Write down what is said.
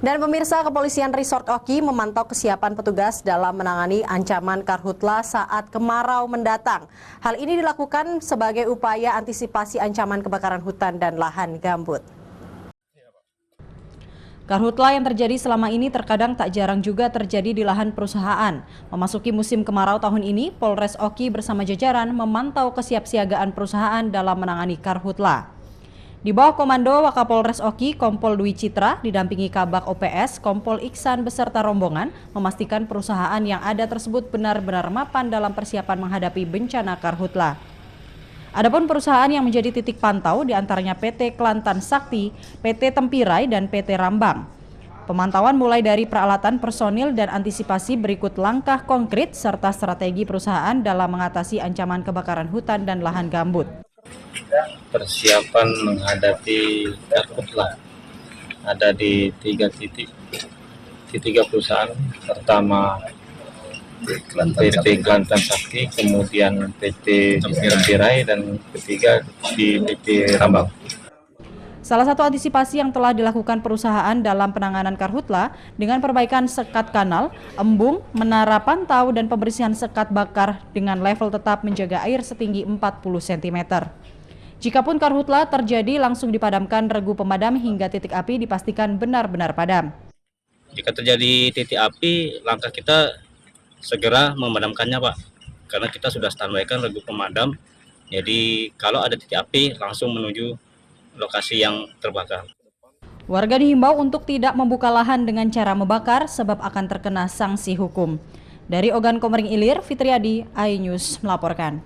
Dan pemirsa, Kepolisian Resort Oki memantau kesiapan petugas dalam menangani ancaman karhutla saat kemarau mendatang. Hal ini dilakukan sebagai upaya antisipasi ancaman kebakaran hutan dan lahan gambut. Karhutla yang terjadi selama ini terkadang tak jarang juga terjadi di lahan perusahaan. Memasuki musim kemarau tahun ini, Polres Oki bersama jajaran memantau kesiapsiagaan perusahaan dalam menangani karhutla. Di bawah komando Wakapolres Oki, Kompol Dwi Citra, didampingi Kabak OPS, Kompol Iksan beserta rombongan, memastikan perusahaan yang ada tersebut benar-benar mapan dalam persiapan menghadapi bencana karhutla. Adapun perusahaan yang menjadi titik pantau diantaranya PT Kelantan Sakti, PT Tempirai, dan PT Rambang. Pemantauan mulai dari peralatan personil dan antisipasi berikut langkah konkret serta strategi perusahaan dalam mengatasi ancaman kebakaran hutan dan lahan gambut. Persiapan menghadapi karhutla ada di 3 titik di 3 perusahaan. Pertama PT Kelantan Sakti, kemudian PT Tempirai, dan ketiga di PT Rambang. Salah satu antisipasi yang telah dilakukan perusahaan dalam penanganan karhutla dengan perbaikan sekat kanal, embung, menara pantau, dan pembersihan sekat bakar dengan level tetap menjaga air setinggi 40 cm. Jikapun karhutla terjadi, langsung dipadamkan regu pemadam hingga titik api dipastikan benar-benar padam. Jika terjadi titik api, langkah kita segera memadamkannya, Pak. Karena kita sudah standby-kan regu pemadam. Jadi kalau ada titik api, langsung menuju lokasi yang terbakar. Warga dihimbau untuk tidak membuka lahan dengan cara membakar sebab akan terkena sanksi hukum. Dari Ogan Komering Ilir, Fitriadi, iNews melaporkan.